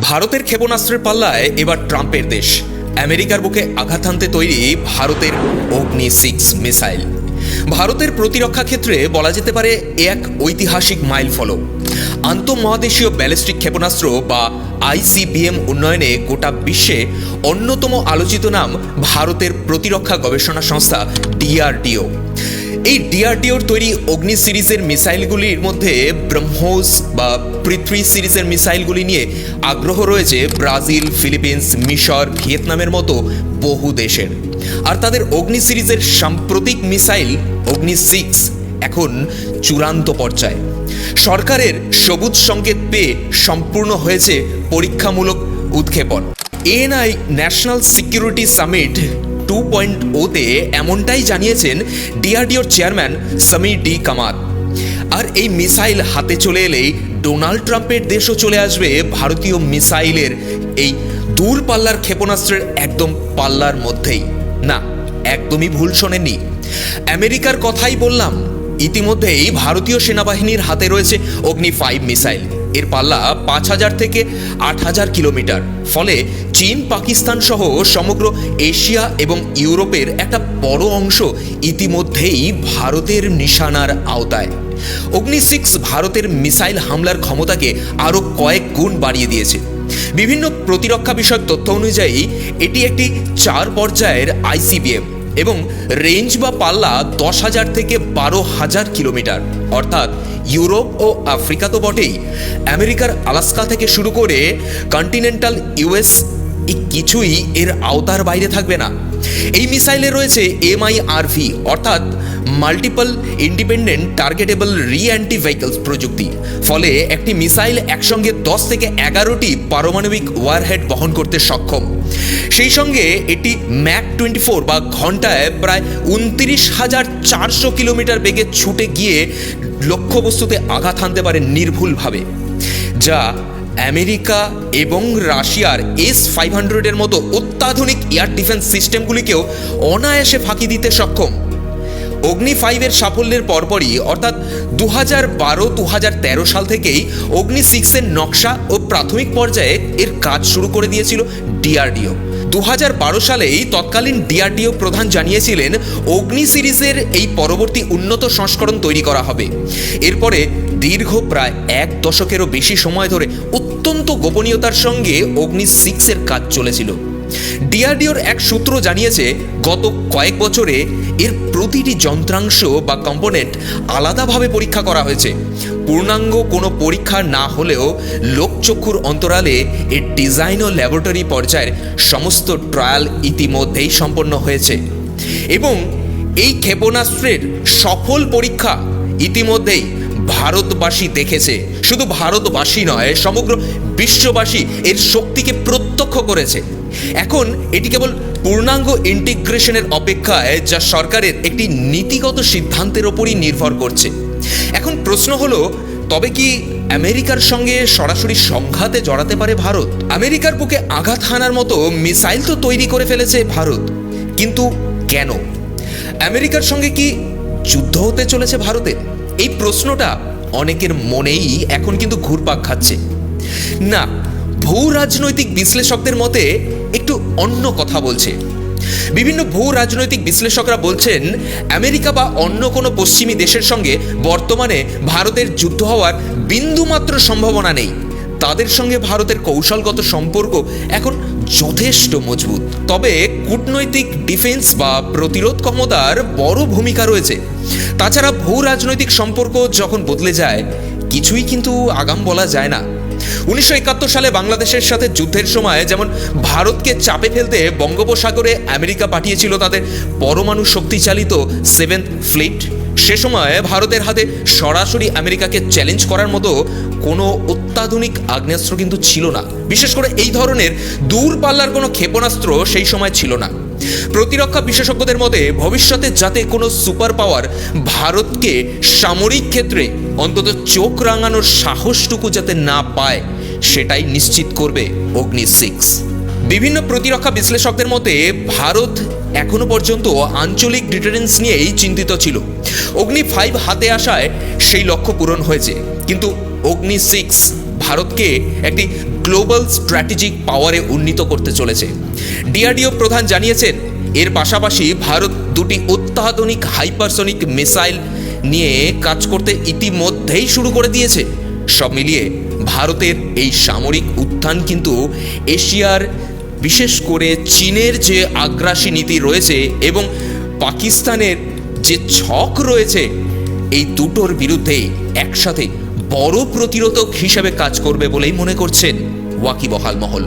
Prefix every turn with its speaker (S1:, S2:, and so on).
S1: ভারতের ক্ষেপণাস্ত্রের পাল্লায় এবার ট্রাম্পের দেশ। আমেরিকার বুকে আঘাত হানতে তৈরি ভারতের অগ্নি 6 মিসাইল। ভারতের প্রতিরক্ষা ক্ষেত্রে বলা যেতে পারে এক ঐতিহাসিক মাইল ফলক। আন্তঃমহাদেশীয় ব্যালিস্টিক ক্ষেপণাস্ত্র বা আইসিবিএম উন্নয়নে গোটা বিশ্বে অন্যতম আলোচিত নাম ভারতের প্রতিরক্ষা গবেষণা সংস্থা ডিআরডিও। এই ডিআরডিওর তৈরি অগ্নি সিরিজের মিসাইলগুলির মধ্যে ব্রহ্মোস বা পৃথ্বী সিরিজের মিসাইলগুলি নিয়ে আগ্রহ রয়েছে ব্রাজিল, ফিলিপিন্স, মিশর, ভিয়েতনামের মতো বহু দেশের। আর তাদের অগ্নি সিরিজের সাম্প্রতিক মিসাইল অগ্নি 6 এখন চূড়ান্ত পর্যায়ে। সরকারের সবুজ সংকেত পেয়ে সম্পূর্ণ হয়েছে পরীক্ষামূলক উৎক্ষেপণ। এএনআই ন্যাশনাল সিকিউরিটি সামিট 2.0-তে এমনটাই জানিয়েছেন ডিআরডিওর চেয়ারম্যান সমীর ডি কামাত। আর এই মিসাইল হাতে চলে এলেই ডোনাল্ড ট্রাম্পের দেশও চলে আসবে ভারতীয় মিসাইলের এই দূরপাল্লার ক্ষেপণাস্ত্রের একদম পাল্লার মধ্যেই। না, একদমই ভুল শোনেননি, আমেরিকার কথাই বললাম। ইতিমধ্যেই ভারতীয় সেনাবাহিনীর হাতে রয়েছে অগ্নি 5 মিসাইল। এর পাল্লা 5000 থেকে 8000 কিলোমিটার। ফলে চীন, পাকিস্তান সহ সমগ্র এশিয়া এবং ইউরোপের একটা বড় অংশ ইতিমধ্যেই ভারতের নিশানার আওতায়। অগ্নি 6 ভারতের মিসাইল হামলার ক্ষমতাকে আরও কয়েক গুণ বাড়িয়ে দিয়েছে। বিভিন্ন প্রতিরক্ষা বিষয়ক তথ্য অনুযায়ী এটি একটি 4 পর্যায়ের আইসিবিএম এবং রেঞ্জ বা পাল্লা 10,000 থেকে 12,000 কিলোমিটার। অর্থাৎ ইউরোপ ও আফ্রিকা তো বটেই, আমেরিকার আলাস্কা থেকে শুরু করে কন্টিনেন্টাল ইউএস কিছুই এর আওতার বাইরে থাকবে না। এই মিসাইলে রয়েছে MIRV অর্থাৎ মাল্টিপল ইন্ডিপেন্ডেন্ট টার্গেটেবল রি-অ্যান্টি ভেহিকলস প্রযুক্তি। ফলে একটি মিসাইল একসঙ্গে 10 থেকে 11টি পারমাণবিক ওয়ারহেড বহন করতে সক্ষম। সেই সঙ্গে এটি ম্যাক 24 বা ঘন্টায় প্রায় 29,400 কিলোমিটার বেগে ছুটে গিয়ে লক্ষ্যবস্তুতে আঘাত হানতে পারে নির্ভুলভাবে, যা আমেরিকা এবং রাশিয়ার S-500-এর মতো অত্যাধুনিক এয়ার ডিফেন্স সিস্টেমগুলিকেও অনায়াসে ফাঁকি দিতে সক্ষম। অগ্নি 5 এর সাফল্যের পরপরই অর্থাৎ 2012-2013 সাল থেকেই অগ্নি 6 এর নকশা ও প্রাথমিক পর্যায়ে এর কাজ শুরু করে দিয়েছিল ডিআরডিও। 2012 সালেই তৎকালীন ডিআরডিও প্রধান জানিয়েছিলেন অগ্নি সিরিজের এই পরবর্তী উন্নত সংস্করণ তৈরি করা হবে। এরপরে দীর্ঘ প্রায় 1 দশকেরও বেশি সময় ধরে অত্যন্ত গোপনীয়তার সঙ্গে অগ্নি 6 এর কাজ চলেছিল। ডিআরডিওর এক সূত্র জানিয়েছে গত কয়েক বছরে এর প্রতিটি যন্ত্রাংশ বা কম্পোনেন্ট আলাদাভাবে পরীক্ষা করা হয়েছে। পূর্ণাঙ্গ কোনো পরীক্ষা না হলেও লোকচক্ষুর অন্তরালে এর ডিজাইন ও ল্যাবরেটরি পর্যায়ের সমস্ত ট্রায়াল ইতিমধ্যেই সম্পন্ন হয়েছে এবং এই ক্ষেপণাস্ত্রের সফল পরীক্ষা ইতিমধ্যেই ভারতবাসী দেখেছে। শুধু ভারতবাসী নয়, সমগ্র বিশ্ববাসী এর শক্তিকে প্রত্যক্ষ করেছে। এখন এটি কেবল পূর্ণাঙ্গ ইন্টিগ্রেশনের অপেক্ষায়, যা সরকারের একটি নীতিগত সিদ্ধান্তের ওপরই নির্ভর করছে। এখন প্রশ্ন হলো, তবে কি আমেরিকার সঙ্গে সরাসরি সংঘাতে জড়াতে পারে ভারত? আমেরিকার বুকে আঘাত হানার মতো মিসাইল তো তৈরি করে ফেলেছে ভারত, কিন্তু কেন? আমেরিকার সঙ্গে কি যুদ্ধ হতে চলেছে ভারতের? এই প্রশ্নটা অনেকের মনেই এখন কিন্তু ঘুরপাক খাচ্ছে। না, ভূ রাজনৈতিক বিশ্লেষকদের মতে একটু অন্য কথা বলছে। বিভিন্ন ভূ রাজনৈতিক বিশ্লেষকরা বলছেন আমেরিকা বা অন্য কোনো পশ্চিমী দেশের সঙ্গে বর্তমানে ভারতের যুদ্ধ হওয়ার বিন্দুমাত্র সম্ভাবনা নেই। তাদের সঙ্গে ভারতের কৌশলগত সম্পর্ক এখন যথেষ্ট মজবুত। তবে কূটনৈতিক ডিফেন্স বা প্রতিরোধ ক্ষমতার বড় ভূমিকা রয়েছে। তাছাড়া ভূ রাজনৈতিক সম্পর্ক যখন বদলে যায়, কিছুই কিন্তু আগাম বলা যায় না। 1971 সালে বাংলাদেশের সাথে যুদ্ধের সময় যেমন ভারতকে চাপে ফেলতে বঙ্গোপসাগরে আমেরিকা পাঠিয়েছিল তাদের পরমাণু শক্তিচালিত 7th ফ্লিট, সে সময় ভারতের হাতে সরাসরি আমেরিকাকে চ্যালেঞ্জ করার মতো কোনো অত্যাধুনিক আগ্নেয়াস্ত্র কিন্তু ছিল না। বিশেষ করে এই ধরনের দূরপাল্লার কোনো ক্ষেপণাস্ত্র সেই সময় ছিল না। প্রতিরক্ষা বিশেষজ্ঞদের মতে ভবিষ্যতে যাতে কোনো সুপার পাওয়ার ভারতকে সামরিক ক্ষেত্রে অন্তত চোখ রাঙানোর সাহসটুকু যাতে না পায়, সেটাই নিশ্চিত করবে অগ্নি 6। বিভিন্ন প্রতিরক্ষা বিশ্লেষকদের মতে ভারত এখনো পর্যন্ত আঞ্চলিক ডিটারেন্স নিয়েই চিন্তিত ছিল। অগ্নি 5 হাতে আসায় সেই লক্ষ্য পূরণ হয়েছে, কিন্তু অগ্নি 6 ভারতকে একটি গ্লোবাল স্ট্র্যাটেজিক পাওয়ারে উন্নীত করতে চলেছে। ডিআরডিও প্রধান জানিয়েছেন, এর পাশাপাশি ভারত দুটি অত্যাধুনিক হাইপারসনিক মিসাইল নিয়ে কাজ করতে ইতিমধ্যেই শুরু করে দিয়েছে। সব মিলিয়ে ভারতের এই সামরিক উত্থান কিন্তু এশিয়ার, বিশেষ করে চীনের যে আগ্রাসী নীতি রয়েছে এবং পাকিস্তানের যে ছক রয়েছে, এই দুটোর বিরুদ্ধেই একসাথে বড় প্রতিরোধক হিসেবে কাজ করবে বলেই মনে করছেন ওয়াকিবহাল মহল।